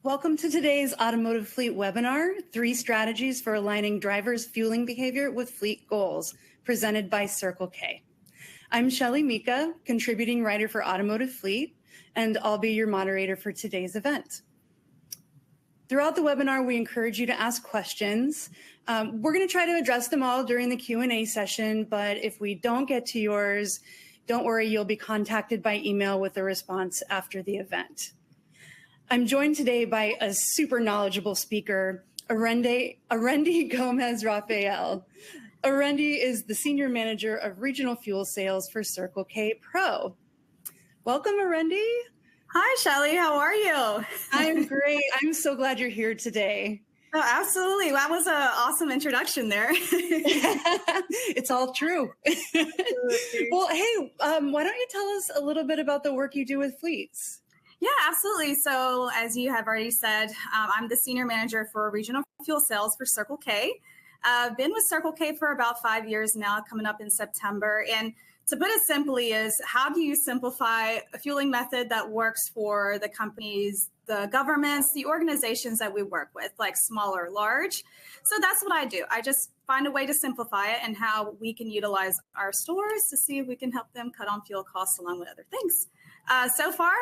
Welcome to today's Automotive Fleet webinar, 3 Strategies for Aligning Drivers' Fueling Behavior with Fleet Goals, presented by Circle K. I'm Shelley Mika, contributing writer for Automotive Fleet, and I'll be your moderator for today's event. Throughout the webinar, we encourage you to ask questions. We're going to try to address them all during the Q&A session, but if we don't get to yours, don't worry, you'll be contacted by email with a response after the event. I'm joined today by a super knowledgeable speaker, Arendi Gomez-Rafael. Arendi is the Senior Manager of Regional Fuel Sales for Circle K Pro. Welcome, Arendi. Hi, Shelley. How are you? I'm great. I'm so glad you're here today. Oh, absolutely. That was an awesome introduction there. It's all true. Well, hey, why don't you tell us a little bit about the work you do with fleets? Yeah, absolutely. So as you have already said, I'm the Senior Manager for Regional Fuel Sales for Circle K. I've been with Circle K for about 5 years now, coming up in September. And to put it simply is, how do you simplify a fueling method that works for the companies, the governments, the organizations that we work with, like small or large? So that's what I do. I just find a way to simplify it and how we can utilize our stores to see if we can help them cut on fuel costs along with other things. So far,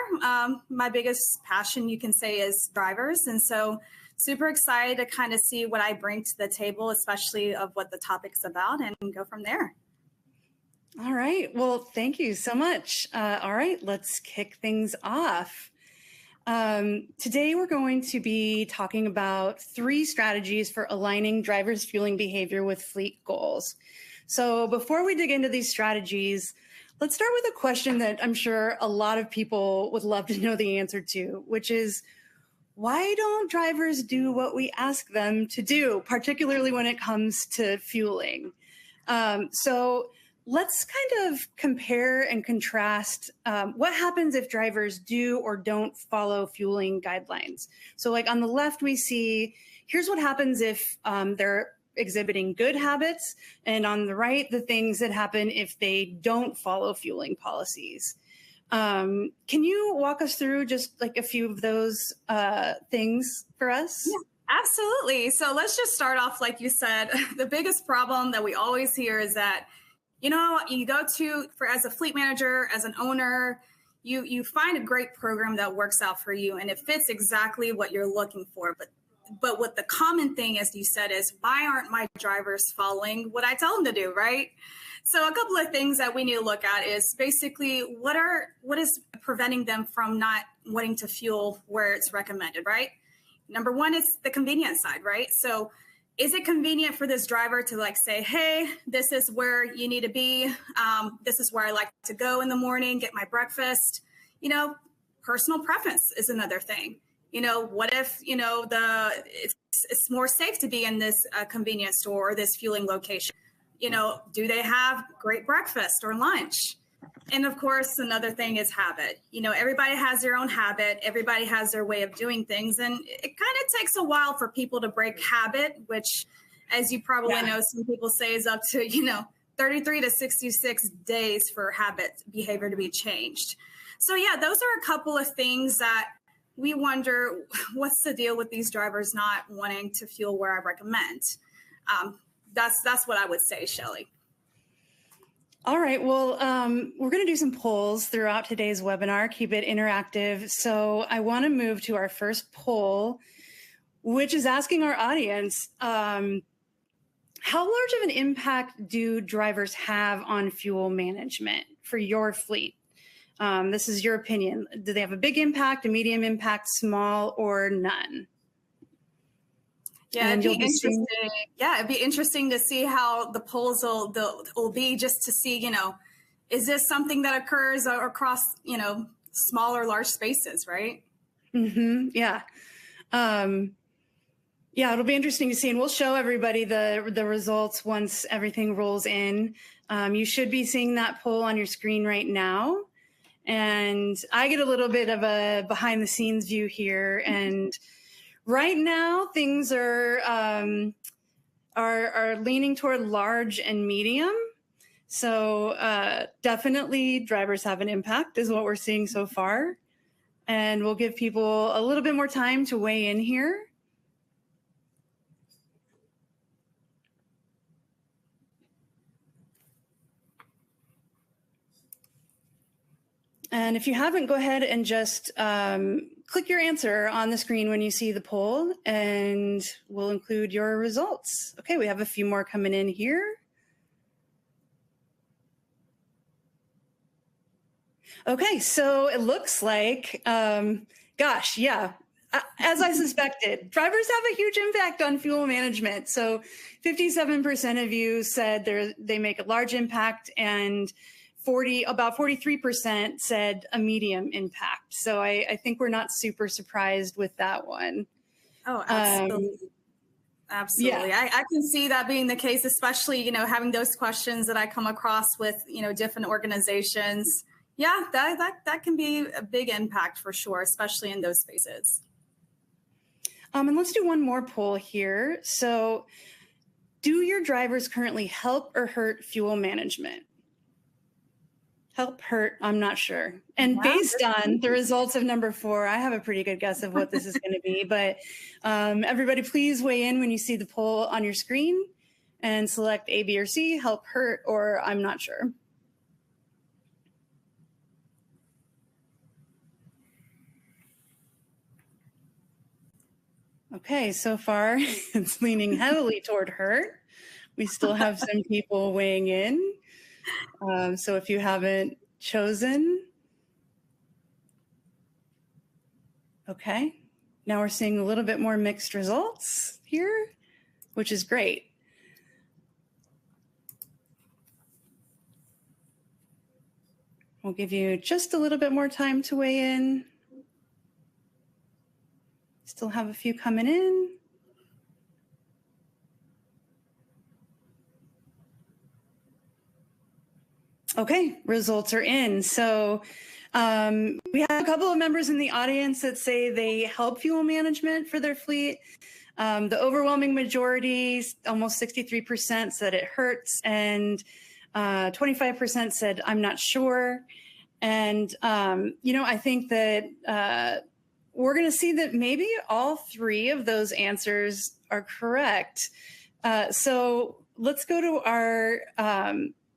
my biggest passion, you can say, is drivers. And so super excited to kind of see what I bring to the table, especially of what the topic's about, and go from there. All right. Well, thank you so much. All right, let's kick things off. Today, we're going to be talking about 3 strategies for aligning drivers' fueling behavior with fleet goals. So before we dig into these strategies, let's start with a question that I'm sure a lot of people would love to know the answer to, which is, why don't drivers do what we ask them to do, particularly when it comes to fueling? So let's kind of compare and contrast what happens if drivers do or don't follow fueling guidelines. So like on the left, we see, here's what happens if they're exhibiting good habits, and on the right, the things that happen if they don't follow fueling policies. Can you walk us through just like a few of those things for us? Yeah, absolutely. So let's just start off, like you said, the biggest problem that we always hear is that, you know, you go to, as a fleet manager, as an owner, you find a great program that works out for you and it fits exactly what you're looking for. But what the common thing, as you said, is, why aren't my drivers following what I tell them to do, right? So a couple of things that we need to look at is basically what is preventing them from not wanting to fuel where it's recommended, right? Number one is the convenience side, right? So is it convenient for this driver to like say, hey, this is where you need to be. This is where I like to go in the morning, get my breakfast. You know, personal preference is another thing. You know, what if, you know, it's more safe to be in this convenience store or this fueling location? You know, do they have great breakfast or lunch? And of course, another thing is habit. You know, everybody has their own habit. Everybody has their way of doing things. And it kind of takes a while for people to break habit, which, as you probably know, some people say is up to, you know, 33 to 66 days for habit behavior to be changed. So yeah, those are a couple of things that we wonder, what's the deal with these drivers not wanting to fuel where I recommend? That's what I would say, Shelley. All right. Well, we're going to do some polls throughout today's webinar, keep it interactive. So I want to move to our first poll, which is asking our audience, how large of an impact do drivers have on fuel management for your fleet? This is your opinion. Do they have a big impact, a medium impact, small, or none? Yeah, it'd be interesting. Yeah, it'd be interesting to see how the polls will be, just to see, you know, is this something that occurs across, you know, small or large spaces, right? Mm-hmm. Yeah. Yeah, it'll be interesting to see, and we'll show everybody the results once everything rolls in. You should be seeing that poll on your screen right now. And I get a little bit of a behind the scenes view here. And right now things are leaning toward large and medium. So definitely drivers have an impact is what we're seeing so far. And we'll give people a little bit more time to weigh in here. And if you haven't, go ahead and just click your answer on the screen when you see the poll, and we'll include your results. Okay, we have a few more coming in here. Okay, so it looks like, gosh, yeah, as I suspected, drivers have a huge impact on fuel management. So 57% of you said they make a large impact, and about 43% said a medium impact. So I think we're not super surprised with that one. Oh, absolutely. Absolutely. Yeah. I can see that being the case, especially, having those questions that I come across with, different organizations. Yeah, that can be a big impact for sure, especially in those spaces. And let's do one more poll here. So, do your drivers currently help or hurt fuel management? Help, hurt, I'm not sure. And based on the results of number 4, I have a pretty good guess of what this is going to be. But everybody, please weigh in when you see the poll on your screen and select A, B, or C, help, hurt, or I'm not sure. Okay, so far it's leaning heavily toward hurt. We still have some people weighing in. So if you haven't chosen, okay. Now we're seeing a little bit more mixed results here, which is great. We'll give you just a little bit more time to weigh in. Still have a few coming in. Okay, results are in. So we have a couple of members in the audience that say they help fuel management for their fleet. The overwhelming majority, almost 63%, said it hurts, and 25% said I'm not sure. And, I think that we're going to see that maybe all 3 of those answers are correct. So let's go to our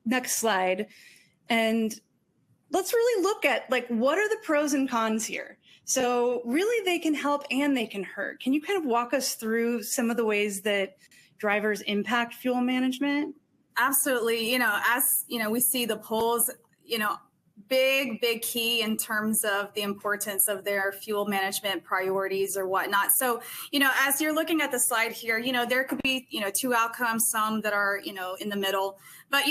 next slide, and let's really look at what are the pros and cons here. So really they can help and they can hurt. Can you kind of walk us through some of the ways that drivers impact fuel management? Absolutely. As we see the polls, big key in terms of the importance of their fuel management priorities or whatnot. So, as you're looking at the slide here, there could be, 2 outcomes, some that are, in the middle, but,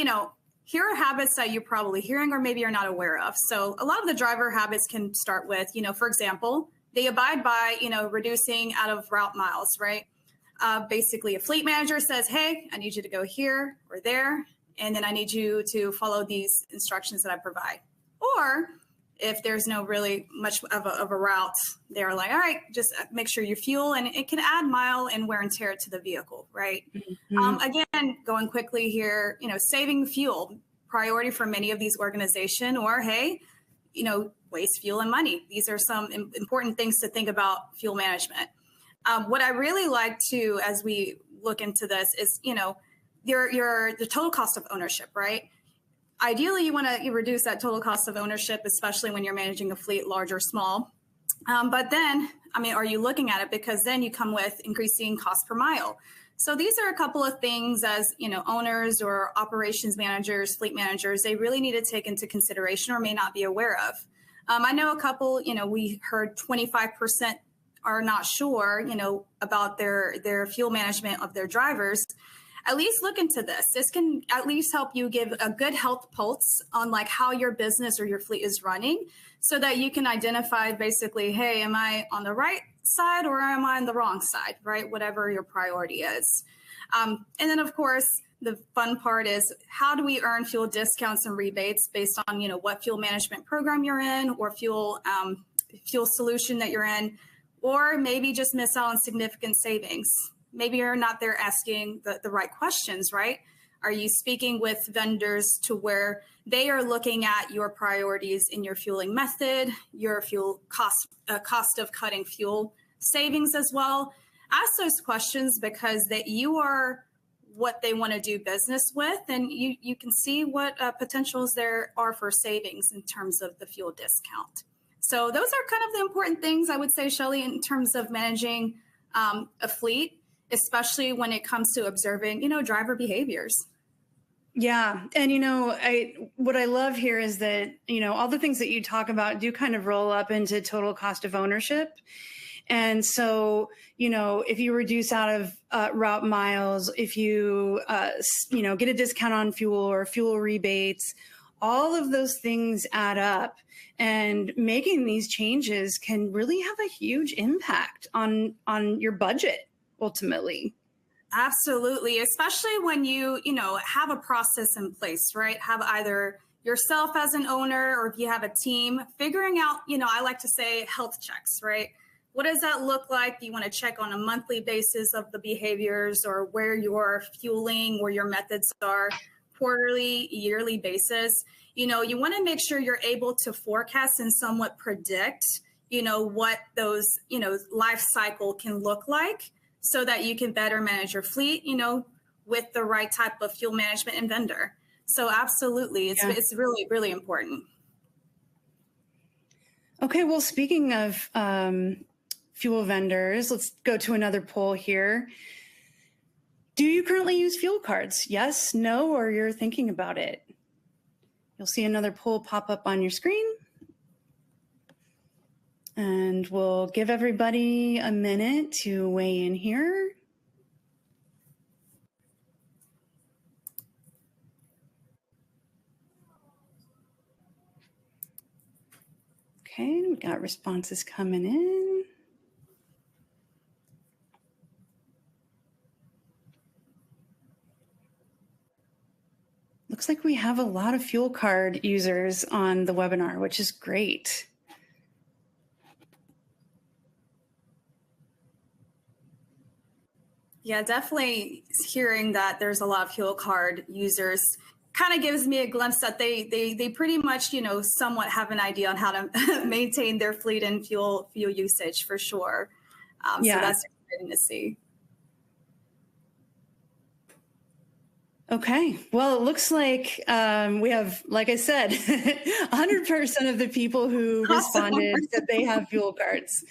here are habits that you're probably hearing or maybe you're not aware of. So a lot of the driver habits can start with, for example, they abide by, reducing out of route miles, right? Basically, a fleet manager says, hey, I need you to go here or there, and then I need you to follow these instructions that I provide. Or if there's no really much of a route, they're like, all right, just make sure you fuel, and it can add mile and wear and tear to the vehicle, right? Mm-hmm. Again, going quickly here, saving fuel, priority for many of these organizations, or hey, waste fuel and money. These are some important things to think about fuel management. What I really like to, as we look into this, is the total cost of ownership, right? Ideally, you want to reduce that total cost of ownership, especially when you're managing a fleet, large or small. But then, are you looking at it? Because then you come with increasing cost per mile. So these are a couple of things as, owners or operations managers, fleet managers, they really need to take into consideration or may not be aware of. I know a couple, we heard 25% are not sure, about their fuel management of their drivers. At least look into this. This can at least help you give a good health pulse on how your business or your fleet is running, so that you can identify basically, hey, am I on the right side or am I on the wrong side, right? Whatever your priority is. And then of course, the fun part is, how do we earn fuel discounts and rebates based on, what fuel management program you're in, or fuel solution that you're in, or maybe just miss out on significant savings. Maybe you're not there asking the right questions, right? Are you speaking with vendors to where they are looking at your priorities in your fueling method, your fuel cost of cutting fuel savings as well? Ask those questions because that you are what they want to do business with, and you can see what potentials there are for savings in terms of the fuel discount. So those are kind of the important things I would say, Shelley, in terms of managing a fleet, especially when it comes to observing, driver behaviors. Yeah. And, what I love here is that, all the things that you talk about do kind of roll up into total cost of ownership. And so, if you reduce out of route miles, if you, get a discount on fuel or fuel rebates, all of those things add up, and making these changes can really have a huge impact on your budget ultimately. Absolutely, especially when you have a process in place, right? Have either yourself as an owner or if you have a team, figuring out, I like to say health checks, right? What does that look like? Do you want to check on a monthly basis of the behaviors or where you're fueling, where your methods are, quarterly, yearly basis? You want to make sure you're able to forecast and somewhat predict, what those, life cycle can look like so that you can better manage your fleet, with the right type of fuel management and vendor. So absolutely, it's really, really important. Okay, well, speaking of fuel vendors, let's go to another poll here. Do you currently use fuel cards? Yes, no, or you're thinking about it? You'll see another poll pop up on your screen. And we'll give everybody a minute to weigh in here. Okay, we got responses coming in. Looks like we have a lot of fuel card users on the webinar, which is great. Yeah, definitely hearing that there's a lot of fuel card users kind of gives me a glimpse that they pretty much, somewhat have an idea on how to maintain their fleet and fuel usage for sure. So that's exciting to see. Okay, well, it looks like we have, like I said, 100% of the people who responded that they have fuel cards,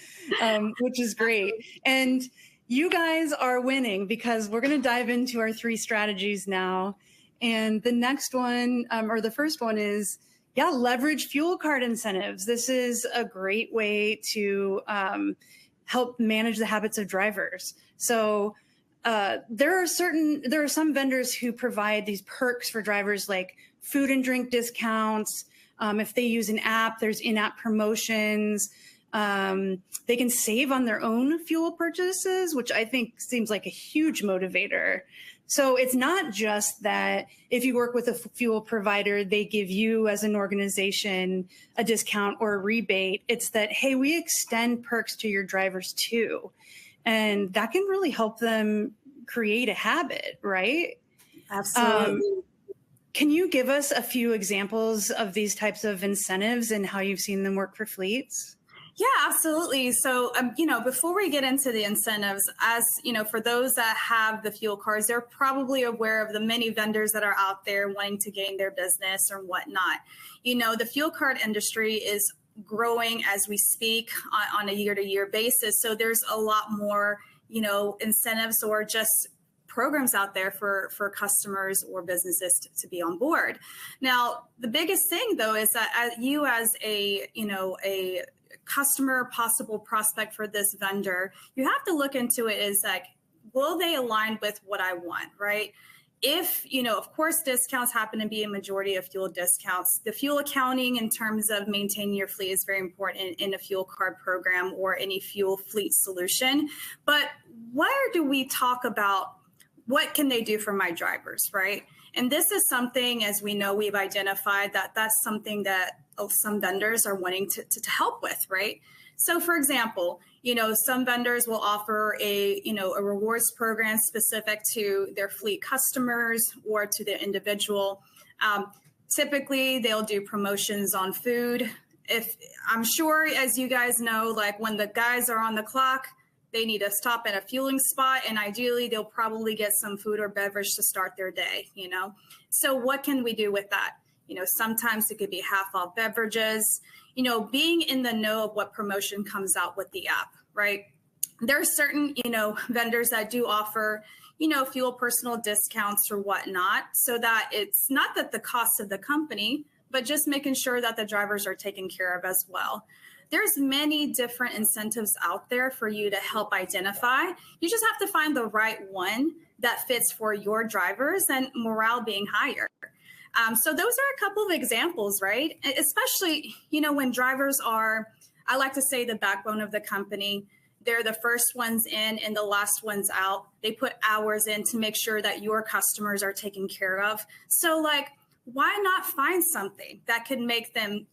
which is great. And you guys are winning because we're going to dive into our 3 strategies now. And the next one, or the first one is, leverage fuel card incentives. This is a great way to help manage the habits of drivers. So there are some vendors who provide these perks for drivers, like food and drink discounts. If they use an app, there's in-app promotions. They can save on their own fuel purchases, which I think seems like a huge motivator. So it's not just that if you work with a fuel provider, they give you as an organization a discount or a rebate. It's that, hey, we extend perks to your drivers too. And that can really help them create a habit, right? Absolutely. Can you give us a few examples of these types of incentives and how you've seen them work for fleets? Yeah, absolutely. So, before we get into the incentives, as for those that have the fuel cards, they're probably aware of the many vendors that are out there wanting to gain their business or whatnot. The fuel card industry is growing as we speak on a year-to-year basis. So there's a lot more, incentives or just programs out there for customers or businesses to be on board. Now, the biggest thing though is that you as a customer, possible prospect for this vendor, you have to look into it as like, will they align with what I want, right? If, of course, discounts happen to be a majority of fuel discounts, the fuel accounting in terms of maintaining your fleet is very important in a fuel card program or any fuel fleet solution. But where do we talk about what can they do for my drivers, right? And this is something, as we know, we've identified that that's something that some vendors are wanting to help with, right? So for example, some vendors will offer a rewards program specific to their fleet customers or to the individual. Typically, they'll do promotions on food. If I'm sure, as you guys know, like when the guys are on the clock, they need to stop at a fueling spot, and ideally they'll probably get some food or beverage to start their day, So what can we do with that? Sometimes it could be half off beverages, being in the know of what promotion comes out with the app, right? There are certain, vendors that do offer, fuel personal discounts or whatnot, so that it's not that the cost of the company, but just making sure that the drivers are taken care of as well. There's many different incentives out there for you to help identify. You just have to find the right one that fits for your drivers and morale being higher. So those are a couple of examples, right? Especially, when drivers are, I like to say, the backbone of the company. They're the first ones in and the last ones out. They put hours in to make sure that your customers are taken care of. So why not find something that could make them,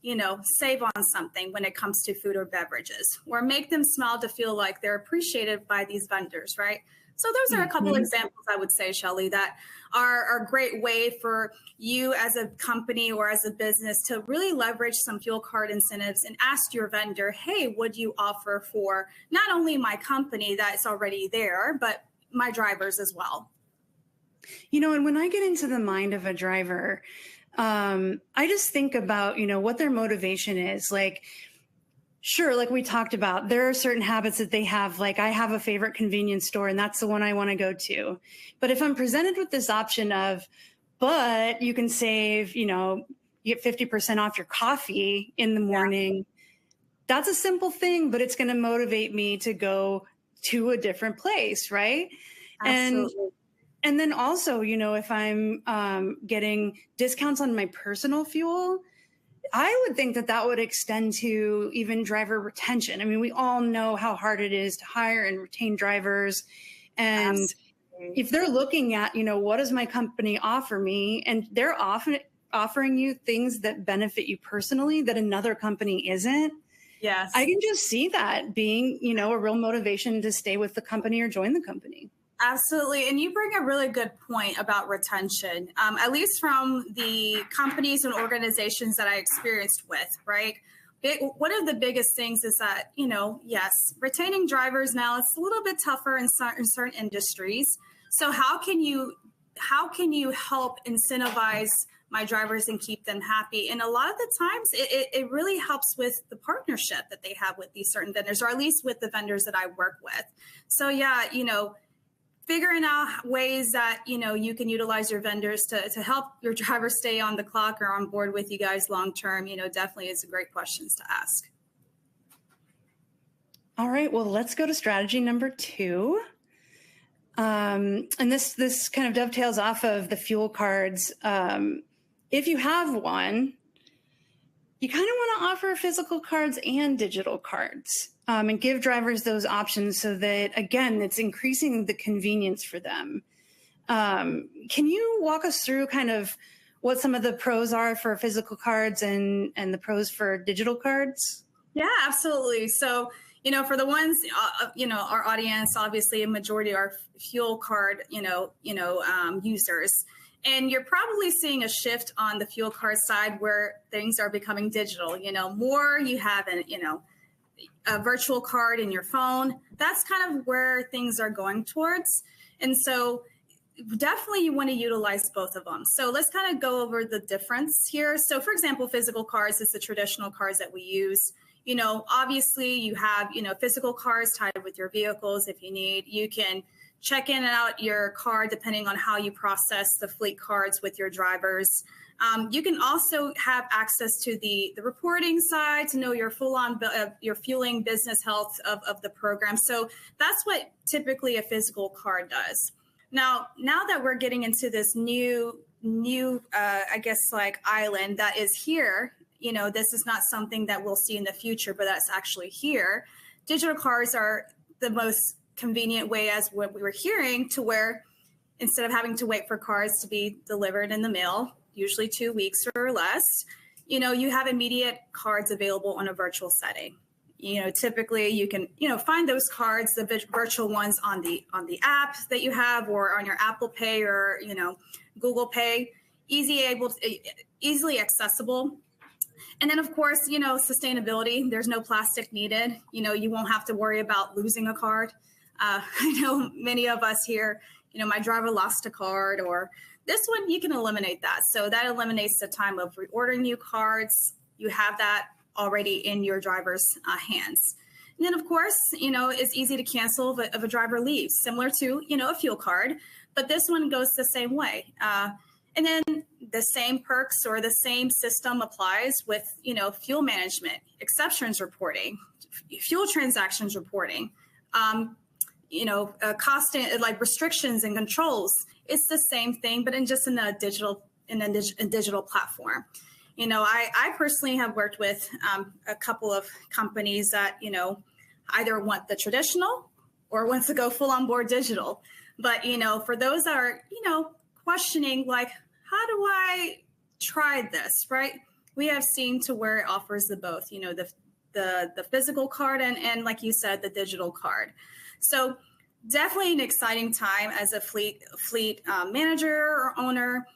save on something when it comes to food or beverages, or make them smile to feel like they're appreciated by these vendors, right? So those are a couple examples, I would say, Shelley, that are a great way for you as a company or as a business to really leverage some fuel card incentives and ask your vendor, hey, would you offer for not only my company that's already there, but my drivers as well? And when I get into the mind of a driver, I just think about, what their motivation is. Sure, like we talked about, there are certain habits that they have. Like I have a favorite convenience store and that's the one I want to go to. But if I'm presented with this option of, but you can save, you get 50% off your coffee in the morning, that's a simple thing, but it's going to motivate me to go to a different place, right? Absolutely. And then also, if I'm getting discounts on my personal fuel, I would think that would extend to even driver retention. I mean, we all know how hard it is to hire and retain drivers. And Absolutely. if they're looking at, what does my company offer me? And they're often offering you things that benefit you personally that another company isn't. Yes. I can just see that being, a real motivation to stay with the company or join the company. Absolutely. And you bring a really good point about retention, at least from the companies and organizations that I experienced with, right? One of the biggest things is that, yes, retaining drivers now, it's a little bit tougher in certain industries. So how can you help incentivize my drivers and keep them happy? And a lot of the times it really helps with the partnership that they have with these certain vendors, or at least with the vendors that I work with. So yeah, figuring out ways that, you can utilize your vendors to help your drivers stay on the clock or on board with you guys long term, definitely is a great questions to ask. All right, well, let's go to strategy number 2. And this kind of dovetails off of the fuel cards. If you have one, you kind of want to offer physical cards and digital cards, and give drivers those options so that, again, it's increasing the convenience for them. Can you walk us through kind of what some of the pros are for physical cards and the pros for digital cards? Yeah, absolutely. So, for the ones, our audience, obviously a majority are fuel card, users. And you're probably seeing a shift on the fuel card side where things are becoming digital. More you have a virtual card in your phone. That's kind of where things are going towards. And so definitely you want to utilize both of them. So let's kind of go over the difference here. So for example, physical cards is the traditional cards that we use. Obviously you have, physical cards tied with your vehicles. If you need, you can check in and out your card depending on how you process the fleet cards with your drivers. You can also have access to the reporting side to know your full-on your fueling business health of the program. So that's what typically a physical card does. Now that we're getting into this new island that is here, this is not something that we'll see in the future, but that's actually here. Digital cards are the most convenient way, as what we were hearing, to where instead of having to wait for cards to be delivered in the mail, usually 2 weeks or less, you have immediate cards available on a virtual setting. Typically you can, find those cards, the virtual ones on the app that you have, or on your Apple Pay or, Google Pay, easily accessible. And then, of course, sustainability, there's no plastic needed. You won't have to worry about losing a card. I know many of us here, my driver lost a card, or this one, you can eliminate that. So that eliminates the time of reordering new cards. You have that already in your driver's hands. And then, of course, it's easy to cancel if a driver leaves, similar to, a fuel card. But this one goes the same way. And then the same perks or the same system applies with, fuel management, exceptions reporting, fuel transactions reporting, cost, like restrictions and controls. It's the same thing, but in a digital platform. I personally have worked with a couple of companies that, either want the traditional or wants to go full on board digital. But, for those that are, questioning, like, how do I try this, right? We have seen to where it offers the both, the physical card and like you said, the digital card. So definitely an exciting time as a fleet manager or owner,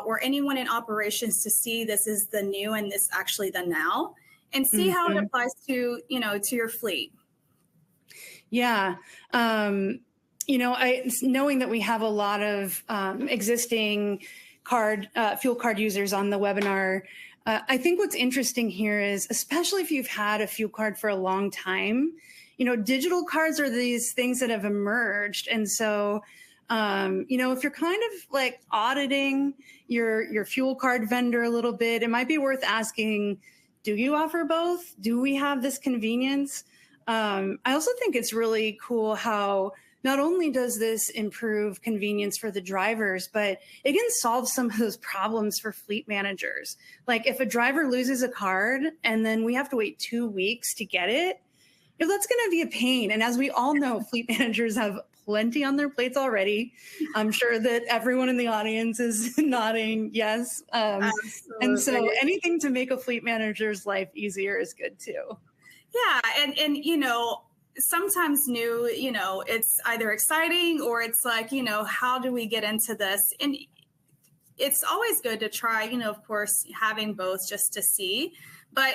or anyone in operations, to see this is the new and this actually the now, and see how it applies to, to your fleet. Yeah. Knowing that we have a lot of existing fuel card users on the webinar, I think what's interesting here is, especially if you've had a fuel card for a long time, digital cards are these things that have emerged. And so, if you're kind of like auditing your fuel card vendor a little bit, it might be worth asking, do you offer both? Do we have this convenience? I also think it's really cool how not only does this improve convenience for the drivers, but it can solve some of those problems for fleet managers. Like if a driver loses a card and then we have to wait 2 weeks to get it, that's going to be a pain. And as we all know, fleet managers have plenty on their plates already. I'm sure that everyone in the audience is nodding yes. And so anything to make a fleet manager's life easier is good too. Yeah. And sometimes new, it's either exciting or it's like, how do we get into this? And it's always good to try, of course, having both just to see, but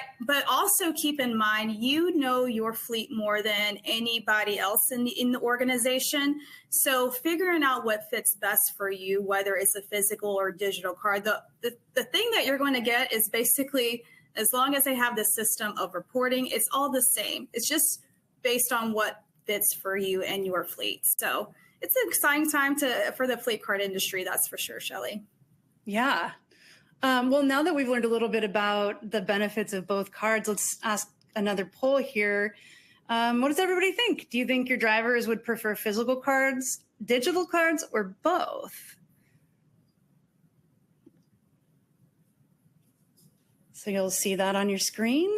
also keep in mind, your fleet more than anybody else in the organization. So figuring out what fits best for you, whether it's a physical or digital card, the thing that you're going to get is basically, as long as they have the system of reporting, it's all the same. It's just based on what fits for you and your fleet. So it's an exciting time for the fleet card industry, that's for sure, Shelley. Yeah. Well, now that we've learned a little bit about the benefits of both cards, let's ask another poll here. What does everybody think? Do you think your drivers would prefer physical cards, digital cards, or both? So you'll see that on your screen.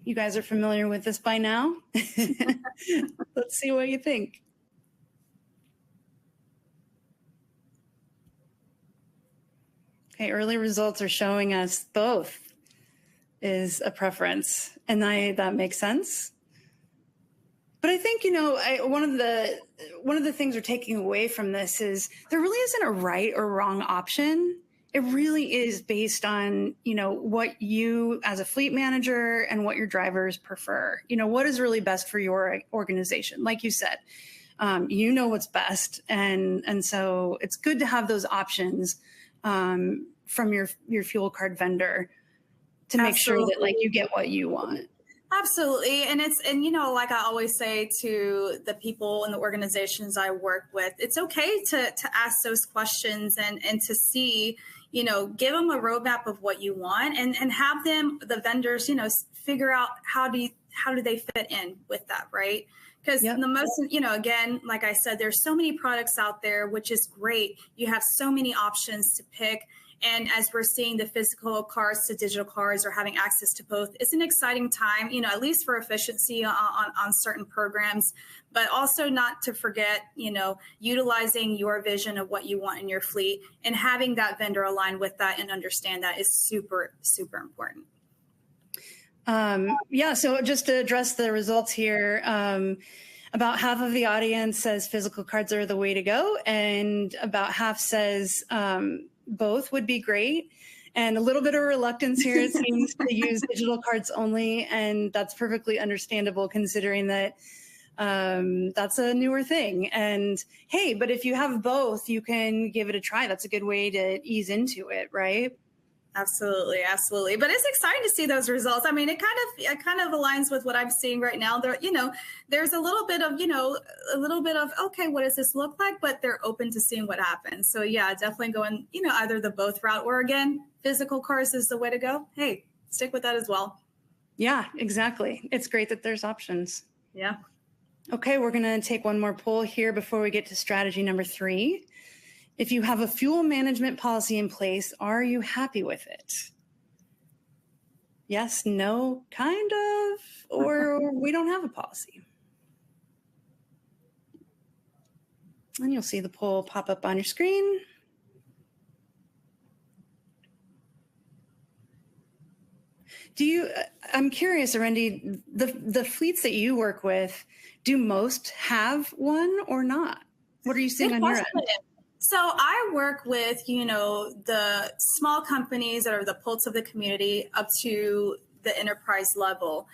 You guys are familiar with this by now. Let's see what you think. Okay, early results are showing us both is a preference, and that makes sense. But I think, one of the things we're taking away from this is there really isn't a right or wrong option. It really is based on, what you as a fleet manager and what your drivers prefer. What is really best for your organization? Like you said, what's best. And so it's good to have those options from your fuel card vendor to make sure that like you get what you want. Absolutely. And like I always say to the people in the organizations I work with, it's okay to ask those questions and to see, give them a roadmap of what you want and have the vendors, figure out how do they fit in with that, right? Because the most, again, like I said, there's so many products out there, which is great. You have so many options to pick. And as we're seeing the physical cars to digital cars or having access to both, it's an exciting time, at least for efficiency on certain programs, but also not to forget, utilizing your vision of what you want in your fleet and having that vendor align with that and understand that is super, super important. So just to address the results here, about half of the audience says physical cards are the way to go, and about half says both would be great. And a little bit of reluctance here, it seems, to use digital cards only, and that's perfectly understandable considering that that's a newer thing. And hey, but if you have both, you can give it a try. That's a good way to ease into it, right? Absolutely, absolutely. But it's exciting to see those results. I mean, it kind of aligns with what I'm seeing right now. There, there's a little bit of, okay, what does this look like? But they're open to seeing what happens. So yeah, definitely going, either the both route or again, physical cars is the way to go. Hey, stick with that as well. Yeah, exactly. It's great that there's options. Yeah. Okay, we're going to take one more poll here before we get to strategy number 3. If you have a fuel management policy in place, are you happy with it? Yes, no, kind of, or we don't have a policy. And you'll see the poll pop up on your screen. I'm curious, Arendi, the fleets that you work with, do most have one or not? What are you seeing on your end? So I work with, the small companies that are the pulse of the community up to the enterprise level.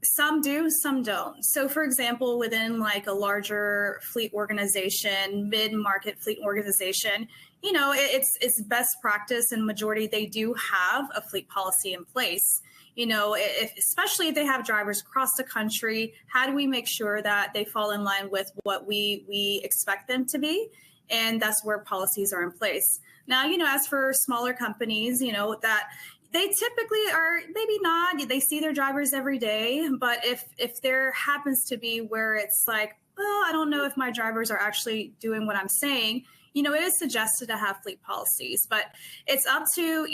Some do, some don't. So for example, within like a larger fleet organization, mid-market fleet organization, it's best practice, and majority, they do have a fleet policy in place. Especially if they have drivers across the country, how do we make sure that they fall in line with what we expect them to be? And that's where policies are in place. Now, as for smaller companies, that they typically are maybe not, they see their drivers every day, but if there happens to be where it's like, well, I don't know if my drivers are actually doing what I'm saying, it is suggested to have fleet policies, but it's up to,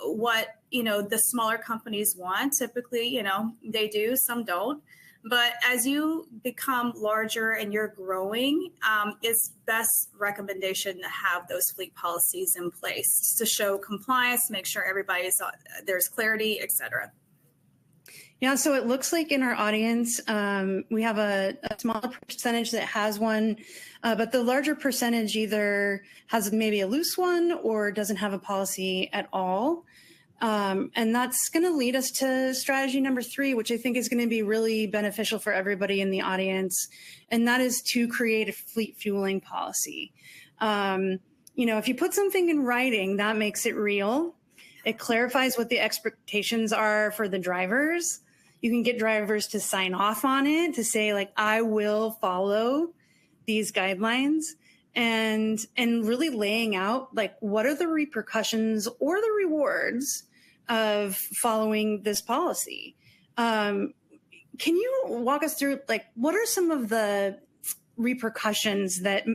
what, the smaller companies want. Typically, they do, some don't. But as you become larger and you're growing, it's best recommendation to have those fleet policies in place to show compliance, make sure there's clarity, et cetera. Yeah, so it looks like in our audience, we have a smaller percentage that has one, but the larger percentage either has maybe a loose one or doesn't have a policy at all. And that's going to lead us to strategy number 3, which I think is going to be really beneficial for everybody in the audience. And that is to create a fleet fueling policy. If you put something in writing, that makes it real. It clarifies what the expectations are for the drivers. You can get drivers to sign off on it, to say, like, I will follow these guidelines. And really laying out, like, what are the repercussions or the rewards of following this policy? Can you walk us through, like, what are some of the repercussions that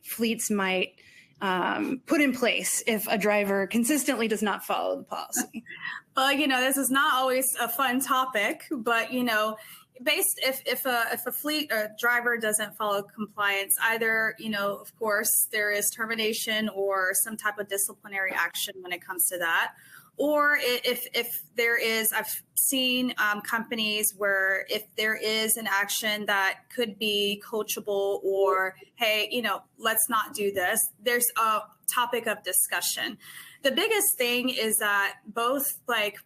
fleets might put in place if a driver consistently does not follow the policy? Well, this is not always a fun topic, but, if a fleet or driver doesn't follow compliance, either, of course, there is termination or some type of disciplinary action when it comes to that. Or if there is, I've seen companies where if there is an action that could be coachable or, hey, let's not do this, there's a topic of discussion. The biggest thing is that both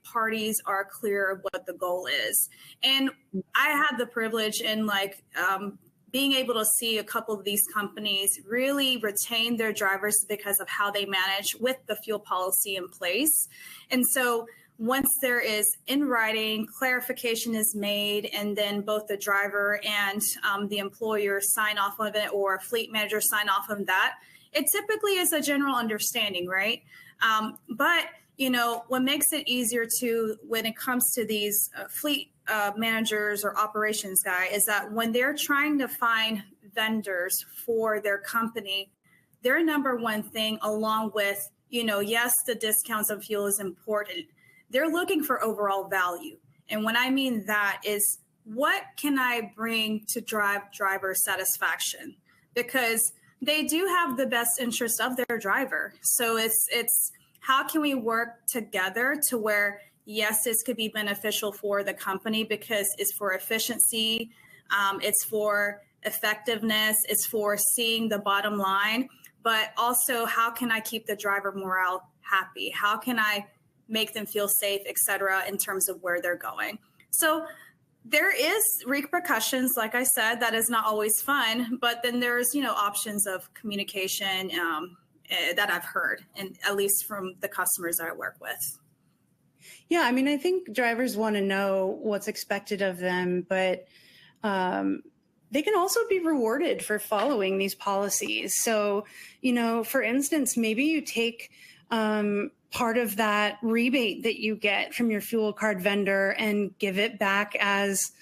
parties are clear of what the goal is. And I had the privilege in being able to see a couple of these companies really retain their drivers because of how they manage with the fuel policy in place. And so once there is in writing, clarification is made, and then both the driver and the employer sign off on it, or a fleet manager sign off on that, it typically is a general understanding, right? But what makes it easier when it comes to these fleet managers or operations guy is that when they're trying to find vendors for their company, their number one thing, along with yes, the discounts of fuel is important. They're looking for overall value. And when I mean that is, what can I bring to drive driver satisfaction? Because they do have the best interest of their driver. So it's how can we work together to where, yes, this could be beneficial for the company because it's for efficiency, it's for effectiveness, it's for seeing the bottom line, but also how can I keep the driver morale happy? How can I make them feel safe, et cetera, in terms of where they're going? So there is repercussions, like I said, that is not always fun, but then there's, options of communication that I've heard, and at least from the customers that I work with. Yeah, I mean, I think drivers want to know what's expected of them, but they can also be rewarded for following these policies. So, for instance, maybe you take part of that rebate that you get from your fuel card vendor and give it back as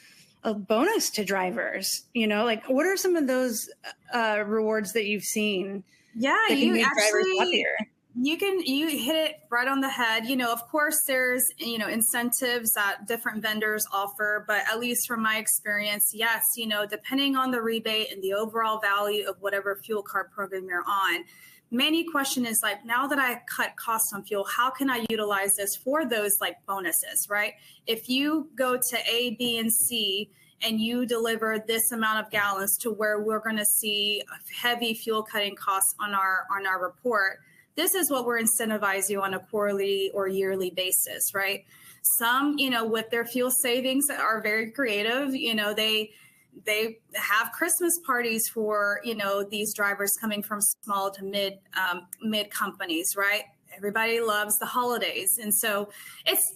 a bonus to drivers. Like, what are some of those rewards that you've seen? Yeah, that can make drivers happier? You hit it right on the head. Of course, there's, incentives that different vendors offer, but at least from my experience, yes, depending on the rebate and the overall value of whatever fuel card program you're on, many question is like, now that I cut costs on fuel, how can I utilize this for those like bonuses, right? If you go to A, B, and C, and you deliver this amount of gallons to where we're going to see heavy fuel cutting costs on our report, this is what we're incentivize you on a quarterly or yearly basis, right? Some, with their fuel savings are very creative. They have Christmas parties for, these drivers coming from small to mid companies, right? Everybody loves the holidays. And so it's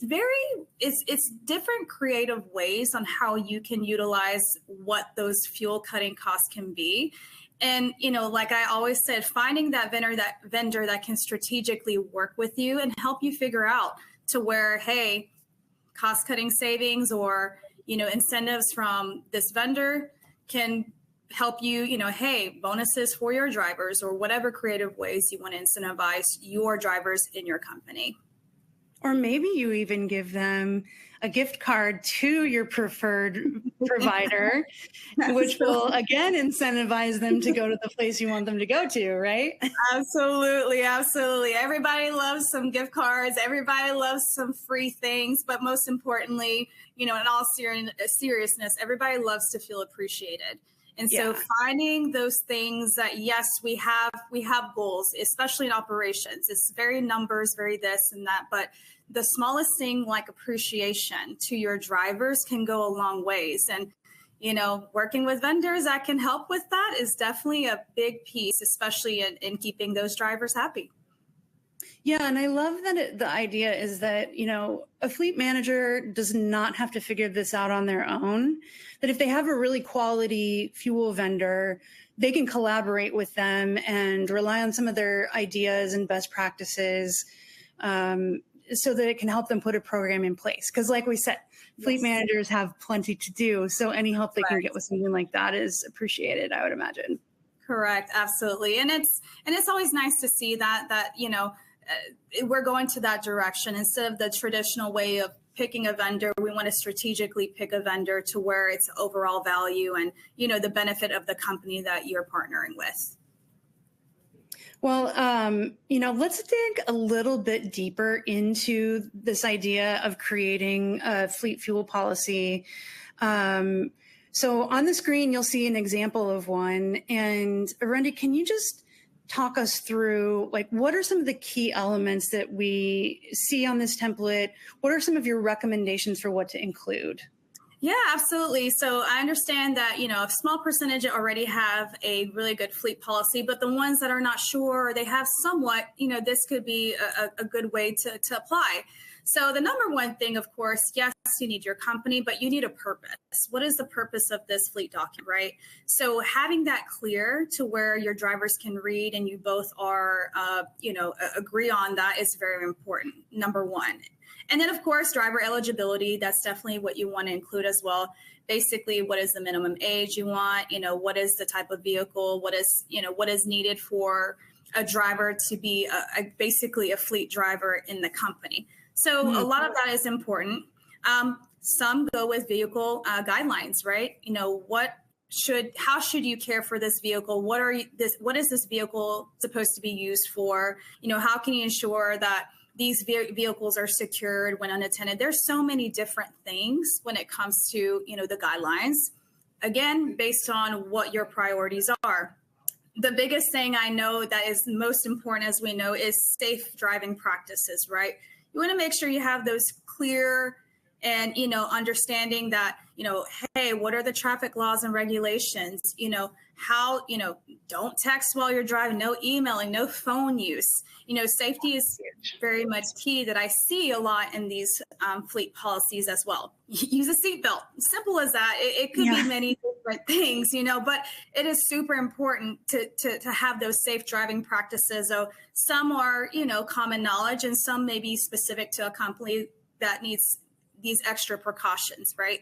different creative ways on how you can utilize what those fuel cutting costs can be. And, like I always said, finding that vendor that can strategically work with you and help you figure out to where, hey, cost cutting savings or, incentives from this vendor can help you, hey, bonuses for your drivers or whatever creative ways you want to incentivize your drivers in your company. Or maybe you even give them a gift card to your preferred provider, which will again incentivize them to go to the place you want them to go to, right? Absolutely. Absolutely. Everybody loves some gift cards. Everybody loves some free things. But most importantly, in all seriousness, everybody loves to feel appreciated. And so finding those things that, yes, we have goals, especially in operations. It's very numbers, very this and that. But the smallest thing like appreciation to your drivers can go a long ways. And, working with vendors that can help with that is definitely a big piece, especially in keeping those drivers happy. Yeah, and I love that the idea is that, a fleet manager does not have to figure this out on their own, that if they have a really quality fuel vendor, they can collaborate with them and rely on some of their ideas and best practices so that it can help them put a program in place. Because like we said, fleet managers have plenty to do. So any help they can get with something like that is appreciated, I would imagine. Correct. Absolutely. And it's always nice to see that, we're going to that direction instead of the traditional way of picking a vendor. We want to strategically pick a vendor to where it's overall value and, the benefit of the company that you're partnering with. Well, let's dig a little bit deeper into this idea of creating a fleet fuel policy. So on the screen, you'll see an example of one. And Arundi, can you just talk us through, like, what are some of the key elements that we see on this template? What are some of your recommendations for what to include? Yeah, absolutely. So I understand that, a small percentage already have a really good fleet policy, but the ones that are not sure, or they have somewhat, this could be a good way to apply. So the number one thing, of course, yes, you need your company, but you need a purpose. What is the purpose of this fleet document, right? So having that clear to where your drivers can read and you both are, agree on that is very important, number one. And then, of course, driver eligibility, that's definitely what you want to include as well. Basically, what is the minimum age you want? What is the type of vehicle? What is needed for a driver to be basically a fleet driver in the company. So a lot of that is important. Some go with vehicle guidelines, right? You know, how should you care for this vehicle? What is this vehicle supposed to be used for? You know, how can you ensure that these vehicles are secured when unattended? There's so many different things when it comes to, you know, the guidelines, again, based on what your priorities are. The biggest thing I know that is most important, as we know, is safe driving practices, right? You want to make sure you have those clear and, you know, understanding that, you know, hey, what are the traffic laws and regulations? You know, how, you know, don't text while you're driving, no emailing, no phone use. You know, safety is very much key that I see a lot in these fleet policies as well. Use a seatbelt, simple as that. It could be many different things, you know, but it is super important to have those safe driving practices. So some are, you know, common knowledge, and some may be specific to a company that needs these extra precautions, right?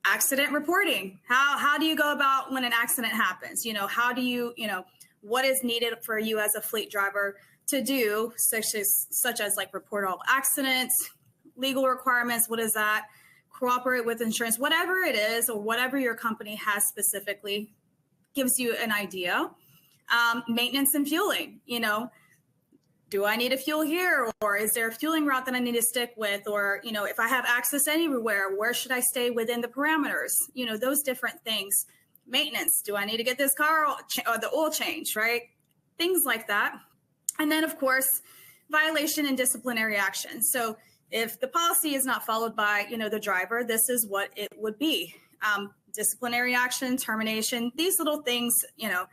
Accident reporting. How do you go about when an accident happens? You know, how do you, you know, what is needed for you as a fleet driver to do, such as like report all accidents, legal requirements, what is that? Cooperate with insurance, whatever it is, or whatever your company has specifically gives you an idea. Maintenance and fueling, you know, do I need a fuel here, or is there a fueling route that I need to stick with? Or, you know, if I have access anywhere, where should I stay within the parameters? You know, those different things. Maintenance, do I need to get this car or the oil change, right? Things like that. And then, of course, violation and disciplinary action. So if the policy is not followed by, you know, the driver, this is what it would be. Disciplinary action, termination, these little things, you know,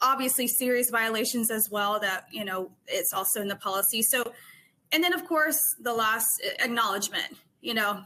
obviously serious violations as well that, you know, it's also in the policy. So, and then of course, the last, acknowledgement, you know,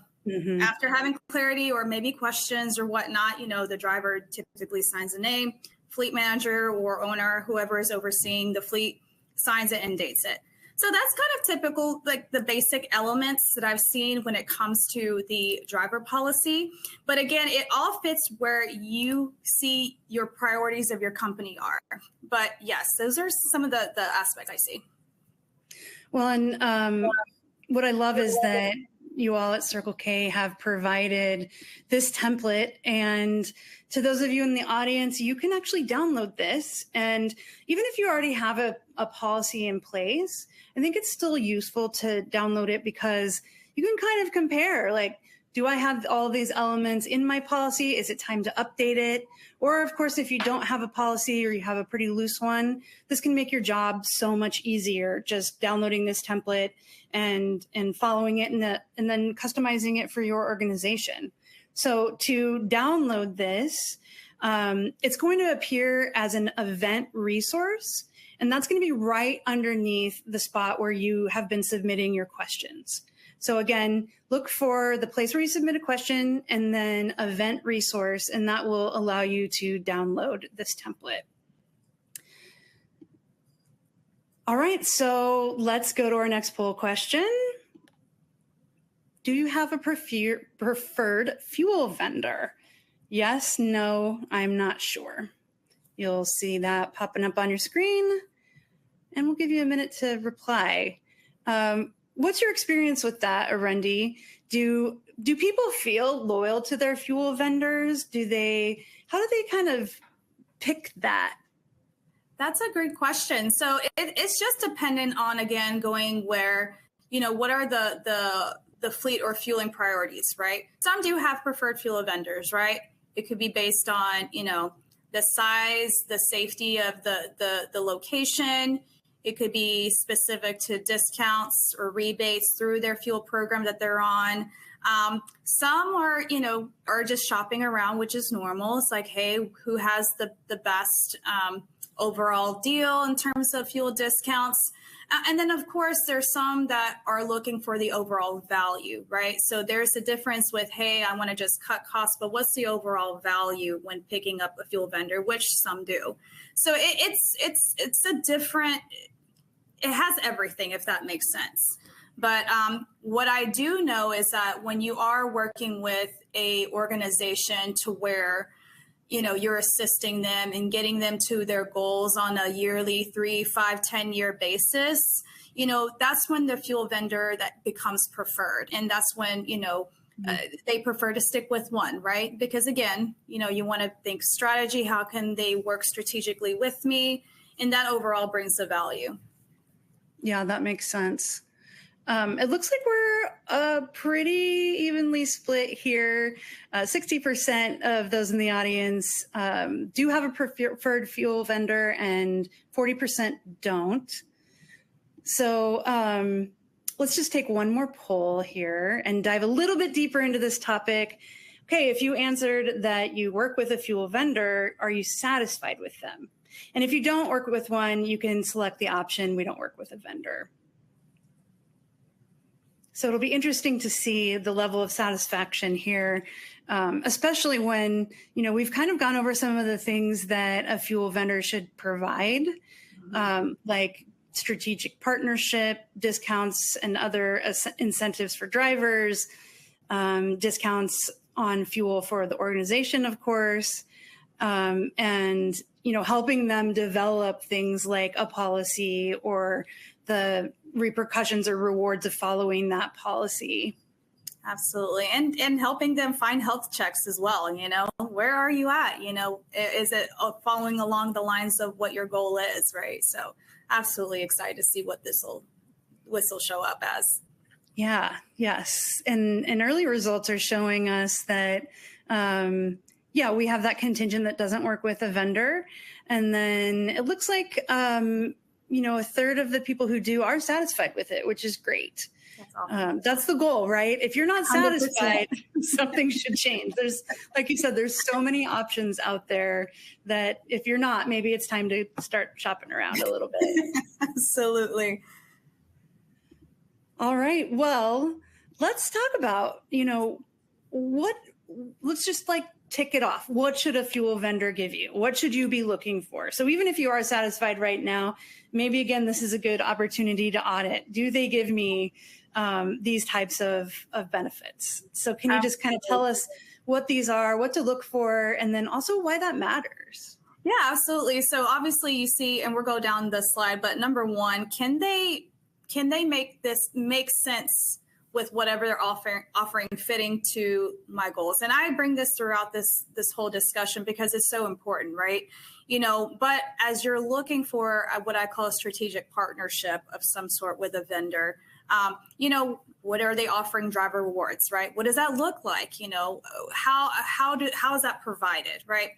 after having clarity or maybe questions or whatnot, you know, the driver typically signs a name, fleet manager or owner, whoever is overseeing the fleet, signs it and dates it. So that's kind of typical, like the basic elements that I've seen when it comes to the driver policy. But again, it all fits where you see your priorities of your company are. But yes, those are some of the aspects I see. Well, and what I love is that you all at Circle K have provided this template. And to those of you in the audience, you can actually download this. And even if you already have a policy in place, I think it's still useful to download it because you can kind of compare, like, do I have all these elements in my policy? Is it time to update it? Or of course, if you don't have a policy or you have a pretty loose one, this can make your job so much easier, just downloading this template and following it and then customizing it for your organization. So to download this, it's going to appear as an event resource, and that's going to be right underneath the spot where you have been submitting your questions. So again, look for the place where you submit a question and then event resource, and that will allow you to download this template. All right, so let's go to our next poll question. Do you have a preferred fuel vendor? Yes, no, I'm not sure. You'll see that popping up on your screen, and we'll give you a minute to reply. What's your experience with that, Arundi? Do people feel loyal to their fuel vendors? How do they kind of pick that? That's a great question. So it's just dependent on, again, going where, you know, what are the fleet or fueling priorities, right? Some do have preferred fuel vendors, right? It could be based on, you know, the size, the safety of the location. It could be specific to discounts or rebates through their fuel program that they're on. Some are, you know, are just shopping around, which is normal. It's like, hey, who has the best overall deal in terms of fuel discounts? And then, of course, there's some that are looking for the overall value, right? So there's a difference with, hey, I want to just cut costs, but what's the overall value when picking up a fuel vendor, which some do. So it's a different, it has everything, if that makes sense. But what I do know is that when you are working with a organization to where, you're assisting them and getting them to their goals on a yearly 3, 5, 10-year basis, that's when the fuel vendor that becomes preferred. And that's when, they prefer to stick with one, right? Because again, you want to think strategy, how can they work strategically with me? And that overall brings the value. Yeah, that makes sense. It looks like we're pretty evenly split here. 60% of those in the audience do have a preferred fuel vendor and 40% don't. So let's just take one more poll here and dive a little bit deeper into this topic. Okay, if you answered that you work with a fuel vendor, are you satisfied with them? And if you don't work with one, you can select the option, we don't work with a vendor. So it'll be interesting to see the level of satisfaction here, especially when, we've kind of gone over some of the things that a fuel vendor should provide, like strategic partnership, discounts and other incentives for drivers, discounts on fuel for the organization, of course, and, helping them develop things like a policy or the repercussions or rewards of following that policy. Absolutely. And helping them find health checks as well. Where are you at? Is it following along the lines of what your goal is, right? So absolutely excited to see what this will show up as. Yeah. Yes. And early results are showing us that, we have that contingent that doesn't work with a vendor. And then it looks like, a third of the people who do are satisfied with it, which is great. That's awesome. That's the goal, right? If you're not satisfied, 100%. Something should change. There's, like you said, there's so many options out there that if you're not, maybe it's time to start shopping around a little bit. Absolutely. All right. Well, let's talk about, let's just tick it off. What should a fuel vendor give you? What should you be looking for? So even if you are satisfied right now, maybe again, this is a good opportunity to audit. Do they give me these types of benefits? So can you just kind of tell us what these are, what to look for, and then also why that matters? Yeah, absolutely. So obviously you see, and we'll go down this slide, but number one, can they make this make sense with whatever they're offering fitting to my goals? And I bring this throughout this whole discussion because it's so important, right? But as you're looking for what I call a strategic partnership of some sort with a vendor, what are they offering driver rewards, right? What does that look like? How is that provided, right?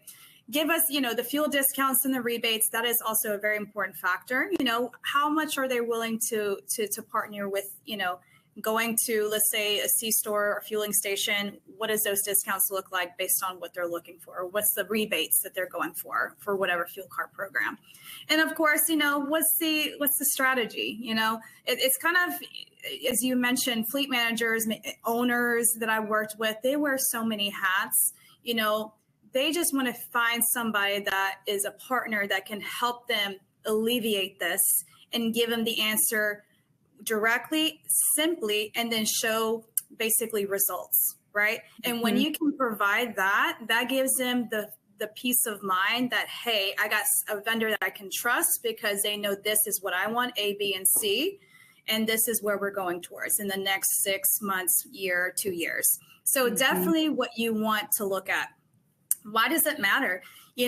Give us, the fuel discounts and the rebates. That is also a very important factor. How much are they willing to partner with, going to, let's say, a C-store or fueling station? What does those discounts look like based on what they're looking for? What's the rebates that they're going for whatever fuel card program? And of course, what's the strategy? It's kind of, as you mentioned, fleet managers, owners that I worked with, they wear so many hats. They just want to find somebody that is a partner that can help them alleviate this and give them the answer directly, simply, and then show basically results, right? And when you can provide that gives them the peace of mind that, hey, I got a vendor that I can trust because they know this is what I want, A, B, and C, and this is where we're going towards in the next 6 months, year, 2 years. So definitely what you want to look at. Why does it matter? We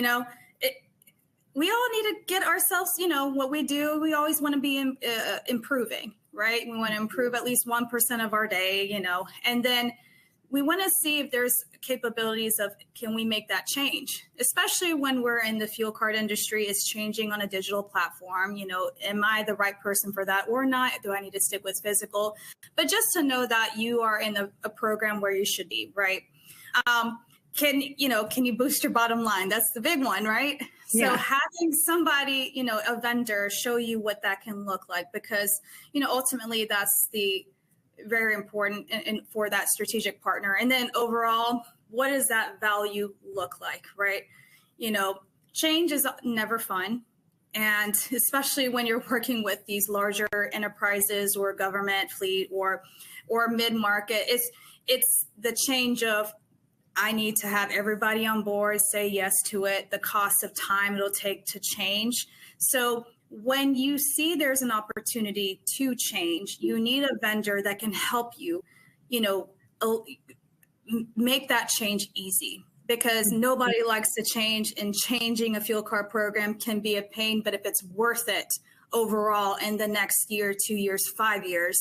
all need to get ourselves, what we do, we always want to be improving, right? We want to improve at least 1% of our day, and then we want to see if there's capabilities of, can we make that change? Especially when we're in the fuel card industry, it's changing on a digital platform. Am I the right person for that or not? Do I need to stick with physical? But just to know that you are in a program where you should be, right? Can you boost your bottom line? That's the big one, right? So having somebody, a vendor show you what that can look like, because, ultimately that's the very important and for that strategic partner. And then overall, what does that value look like, right? Change is never fun. And especially when you're working with these larger enterprises or government fleet or mid-market, it's the change of, I need to have everybody on board say yes to it, the cost of time it'll take to change. So when you see there's an opportunity to change, you need a vendor that can help you, you know, make that change easy, because nobody likes to change, and changing a fuel card program can be a pain. But if it's worth it overall in the next year, 2 years, 5 years,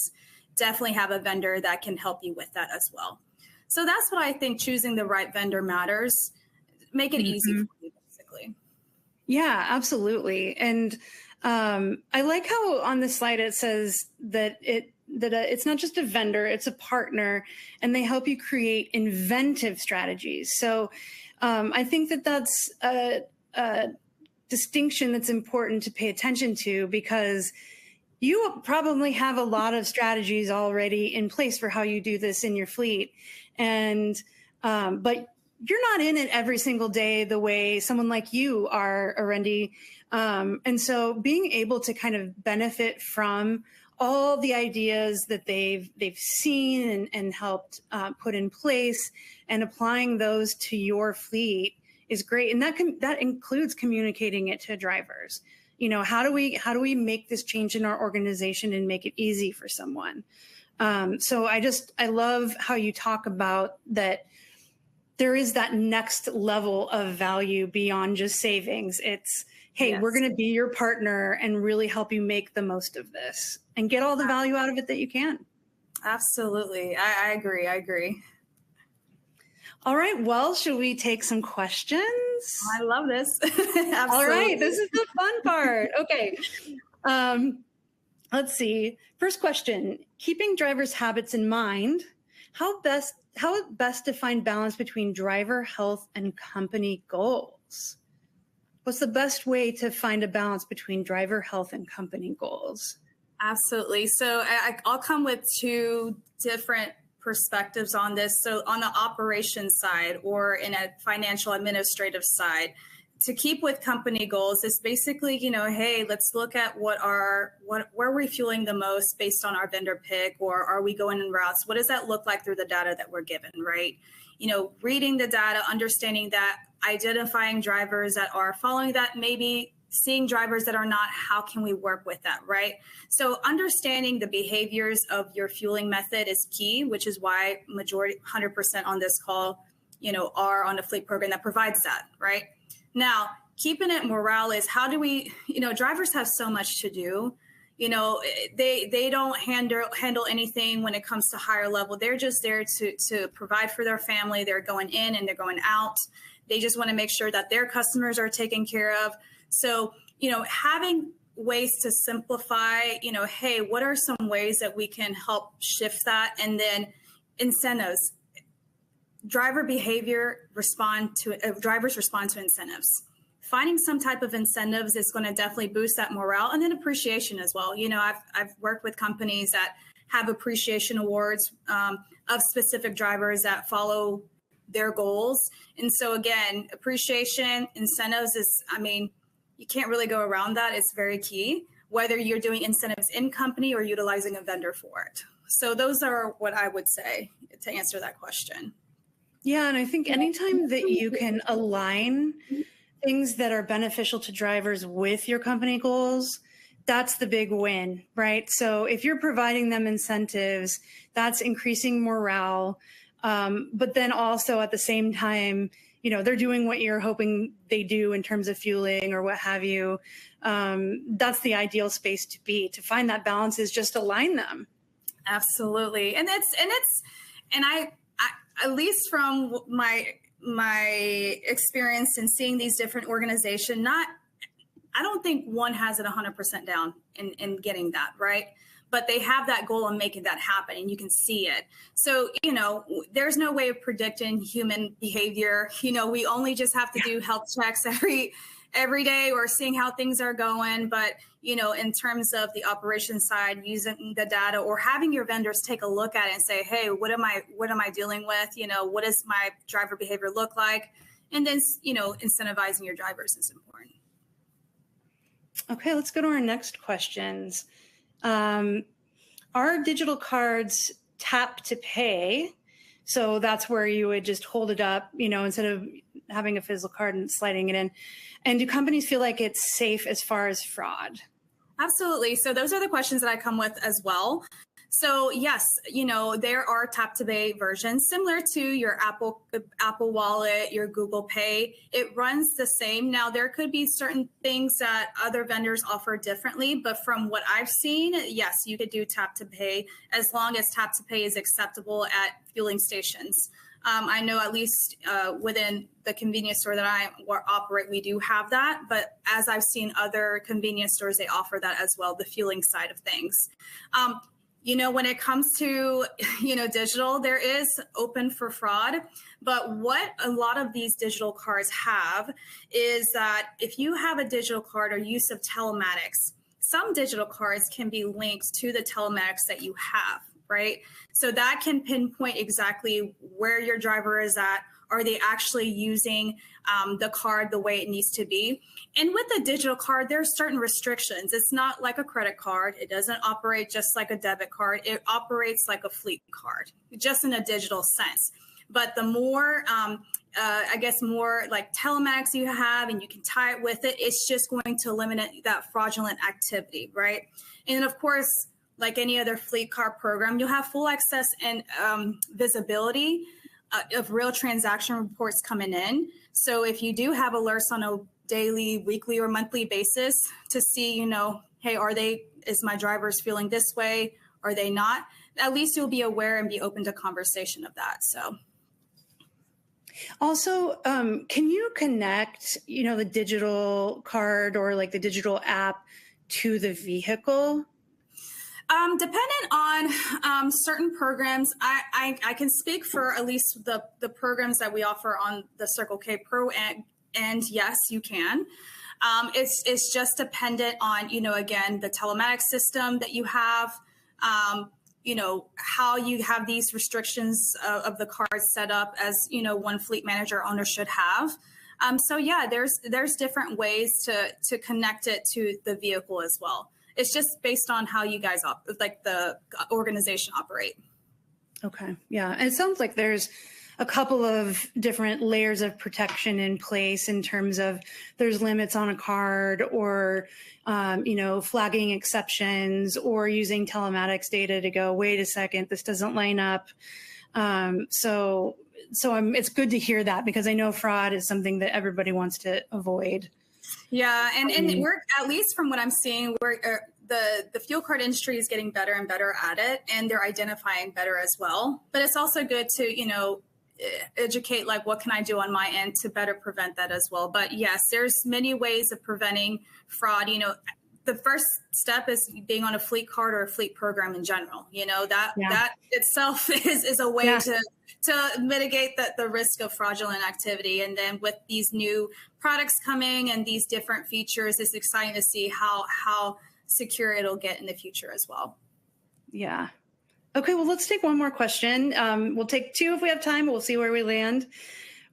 definitely have a vendor that can help you with that as well. So that's what I think, choosing the right vendor matters. Make it easy for you, basically. Yeah, absolutely. And I like how on the slide it says that it's not just a vendor, it's a partner, and they help you create inventive strategies. So I think that that's a distinction that's important to pay attention to, because you probably have a lot of strategies already in place for how you do this in your fleet. And, but you're not in it every single day the way someone like you are, Arendi. And so being able to kind of benefit from all the ideas that they've seen and helped put in place, and applying those to your fleet is great. And that includes communicating it to drivers. You know, how do we make this change in our organization and make it easy for someone? So I love how you talk about that. There is that next level of value beyond just savings. It's, hey, Yes. we're going to be your partner and really help you make the most of this and get all the value out of it that you can. Absolutely. I agree. I agree. All right. Well, should we take some questions? I love this. Absolutely. All right. This is the fun part. Okay. Let's see. First question: keeping drivers' habits in mind, how best to find balance between driver health and company goals? What's the best way to find a balance between driver health and company goals? Absolutely. So I'll come with two different perspectives on this. So on the operations side, or in a financial administrative side, to keep with company goals is basically, hey, let's look at where are we fueling the most based on our vendor pick, or are we going in routes? What does that look like through the data that we're given, right? Reading the data, understanding that, identifying drivers that are following that, maybe seeing drivers that are not, how can we work with that, right? So understanding the behaviors of your fueling method is key, which is why majority, 100% on this call, are on a fleet program that provides that, right? Now, keeping it morale is, how do we, drivers have so much to do. They don't handle anything when it comes to higher level. They're just there to provide for their family. They're going in and they're going out. They just want to make sure that their customers are taken care of. So, having ways to simplify, hey, what are some ways that we can help shift that? And then incentives. Drivers respond to incentives. Finding some type of incentives is going to definitely boost that morale, and then appreciation as well. I've worked with companies that have appreciation awards of specific drivers that follow their goals. And so again, appreciation, incentives is, you can't really go around that. It's very key, whether you're doing incentives in company or utilizing a vendor for it. So those are what I would say to answer that question. Yeah, and I think anytime that you can align things that are beneficial to drivers with your company goals, that's the big win, right? So if you're providing them incentives, that's increasing morale. But then also at the same time, they're doing what you're hoping they do in terms of fueling or what have you. That's the ideal space to be. To find that balance is just align them. Absolutely. And I at least from my experience in seeing these different organizations, I don't think one has it 100% down in getting that, right? But they have that goal of making that happen, and you can see it. So, there's no way of predicting human behavior. We only just have to do health checks every day, or seeing how things are going. But, in terms of the operations side, using the data or having your vendors take a look at it and say, hey, what am I dealing with? What does my driver behavior look like? And then, incentivizing your drivers is important. Okay, let's go to our next questions. Are digital cards tap to pay? So that's where you would just hold it up, instead of having a physical card and sliding it in. And do companies feel like it's safe as far as fraud? Absolutely. So those are the questions that I come with as well. So yes, there are tap to pay versions similar to your Apple Wallet, your Google Pay. It runs the same. Now there could be certain things that other vendors offer differently, but from what I've seen, yes, you could do tap to pay as long as tap to pay is acceptable at fueling stations. I know at least within the convenience store that I operate, we do have that. But as I've seen other convenience stores, they offer that as well, the fueling side of things. When it comes to, digital, there is open for fraud. But what a lot of these digital cards have is that if you have a digital card or use of telematics, some digital cards can be linked to the telematics that you have, right? So that can pinpoint exactly where your driver is at. Are they actually using the card the way it needs to be? And with a digital card, there are certain restrictions. It's not like a credit card. It doesn't operate just like a debit card. It operates like a fleet card, just in a digital sense. But the more, more like telematics you have and you can tie it with it, it's just going to eliminate that fraudulent activity, right? And of course, like any other fleet card program, you'll have full access and visibility of real transaction reports coming in. So if you do have alerts on a daily, weekly, or monthly basis to see, hey, is my drivers feeling this way? Are they not? At least you'll be aware and be open to conversation of that. So. Also, can you connect, the digital card or like the digital app to the vehicle? Dependent on certain programs, I can speak for at least the programs that we offer on the Circle K Pro and yes, you can. It's just dependent on, again, the telematics system that you have, how you have these restrictions of the cards set up as, one fleet manager owner should have. So yeah, there's different ways to connect it to the vehicle as well. It's just based on how you guys the organization operate. Okay. Yeah. And it sounds like there's a couple of different layers of protection in place in terms of there's limits on a card or, flagging exceptions or using telematics data to go, wait a second, this doesn't line up. So it's good to hear that because I know fraud is something that everybody wants to avoid. Yeah, and we're, at least from what I'm seeing, the fuel card industry is getting better and better at it, and they're identifying better as well. But it's also good to, educate, like, what can I do on my end to better prevent that as well. But yes, there's many ways of preventing fraud. The first step is being on a fleet card or a fleet program in general. That itself is a way to mitigate the risk of fraudulent activity. And then with these new products coming and these different features, it's exciting to see how secure it'll get in the future as well. Yeah. Okay, well, let's take one more question. We'll take two if we have time. We'll see where we land.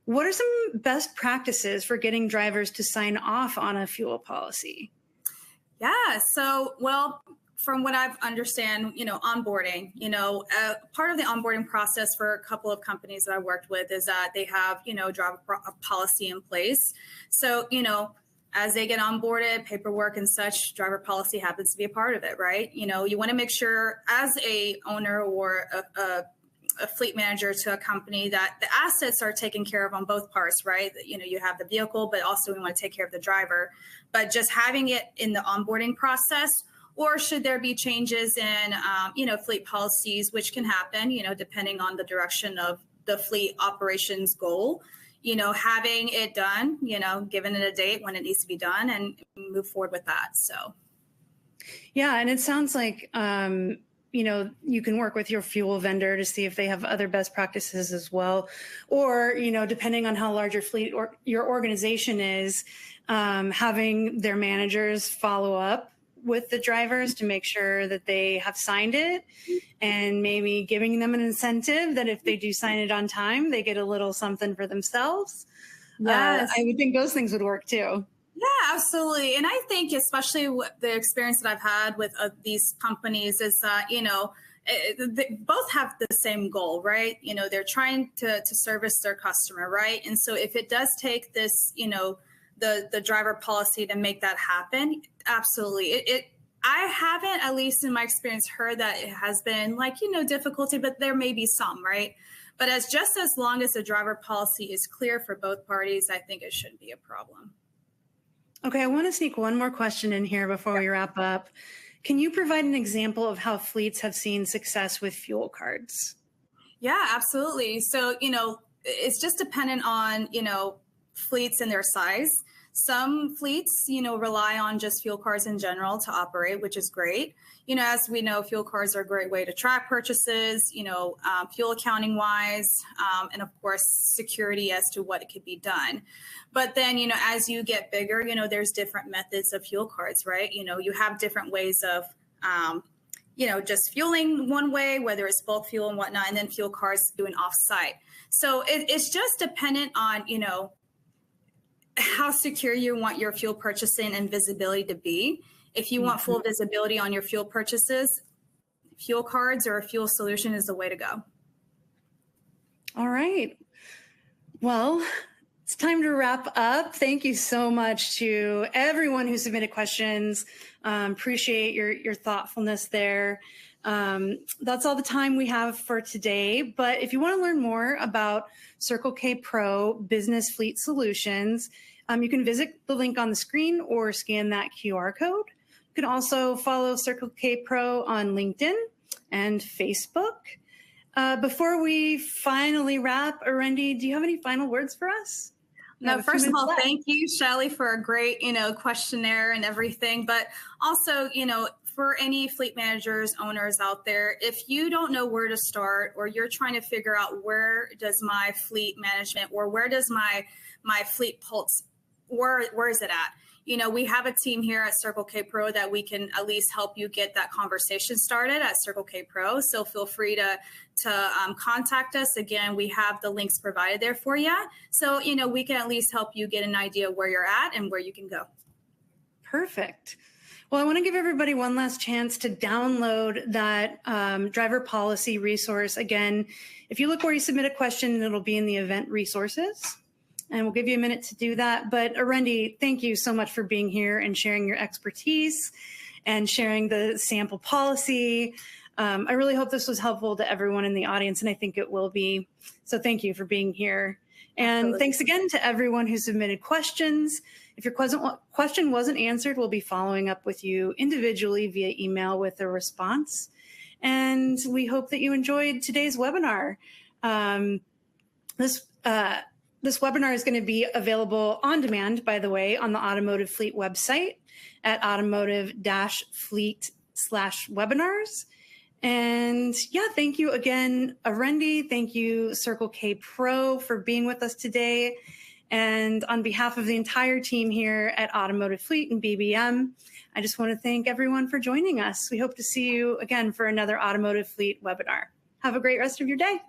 What are some best practices for getting drivers to sign off on a fuel policy? Yeah, so, well, from what I've understand, onboarding, part of the onboarding process for a couple of companies that I worked with is that they have, driver policy in place. So, as they get onboarded, paperwork and such, driver policy happens to be a part of it, right? You want to make sure as a owner or a fleet manager to a company that the assets are taken care of on both parts, right? You have the vehicle, but also we want to take care of the driver. But just having it in the onboarding process, or should there be changes in, fleet policies, which can happen, depending on the direction of the fleet operations goal, having it done, given it a date when it needs to be done and move forward with that. So. Yeah. And it sounds like, you can work with your fuel vendor to see if they have other best practices as well. Or, depending on how large your fleet or your organization is, having their managers follow up with the drivers to make sure that they have signed it and maybe giving them an incentive that if they do sign it on time, they get a little something for themselves. Yes. I would think those things would work too. Yeah, absolutely. And I think especially the experience that I've had with these companies is that, they both have the same goal, right? They're trying to service their customer, right? And so if it does take this, the driver policy to make that happen, absolutely. I haven't, at least in my experience, heard that it has been like, difficulty, but there may be some, right? But just as long as the driver policy is clear for both parties, I think it shouldn't be a problem. Okay, I want to sneak one more question in here before we wrap up. Can you provide an example of how fleets have seen success with fuel cards? Yeah, absolutely. So, it's just dependent on, fleets and their size. Some fleets, rely on just fuel cards in general to operate, which is great. As we know, fuel cards are a great way to track purchases, fuel accounting wise, and of course, security as to what it could be done. But then, as you get bigger, there's different methods of fuel cards, right? You have different ways of, just fueling one way, whether it's bulk fuel and whatnot, and then fuel cards doing off-site. So it's just dependent on, how secure you want your fuel purchasing and visibility to be. If you want full visibility on your fuel purchases, fuel cards or a fuel solution is the way to go. All right. Well, it's time to wrap up. Thank you so much to everyone who submitted questions. Appreciate your thoughtfulness there. That's all the time we have for today. But if you want to learn more about Circle K Pro Business Fleet Solutions, you can visit the link on the screen or scan that QR code. You can also follow Circle K Pro on LinkedIn and Facebook. Before we finally wrap, Arendi, do you have any final words for us? No, first of all, thank you, Shelly, for a great, questionnaire and everything. But also, for any fleet managers, owners out there, if you don't know where to start, or you're trying to figure out where does my fleet management, or where does my fleet pulse, where is it at? We have a team here at Circle K Pro that we can at least help you get that conversation started at Circle K Pro. So feel free to contact us. Again, we have the links provided there for you. So, we can at least help you get an idea where you're at and where you can go. Perfect. Well, I want to give everybody one last chance to download that driver policy resource. Again, if you look where you submit a question, it'll be in the event resources. And we'll give you a minute to do that. But Arendi, thank you so much for being here and sharing your expertise and sharing the sample policy. I really hope this was helpful to everyone in the audience, and I think it will be. So thank you for being here. And Absolutely. Thanks again to everyone who submitted questions. If your question wasn't answered, we'll be following up with you individually via email with a response. And we hope that you enjoyed today's webinar. This webinar is going to be available on demand, by the way, on the Automotive Fleet website at automotive-fleet/webinars. And yeah, thank you again, Arendi. Thank you, Circle K Pro, for being with us today. And on behalf of the entire team here at Automotive Fleet and BBM, I just want to thank everyone for joining us. We hope to see you again for another Automotive Fleet webinar. Have a great rest of your day.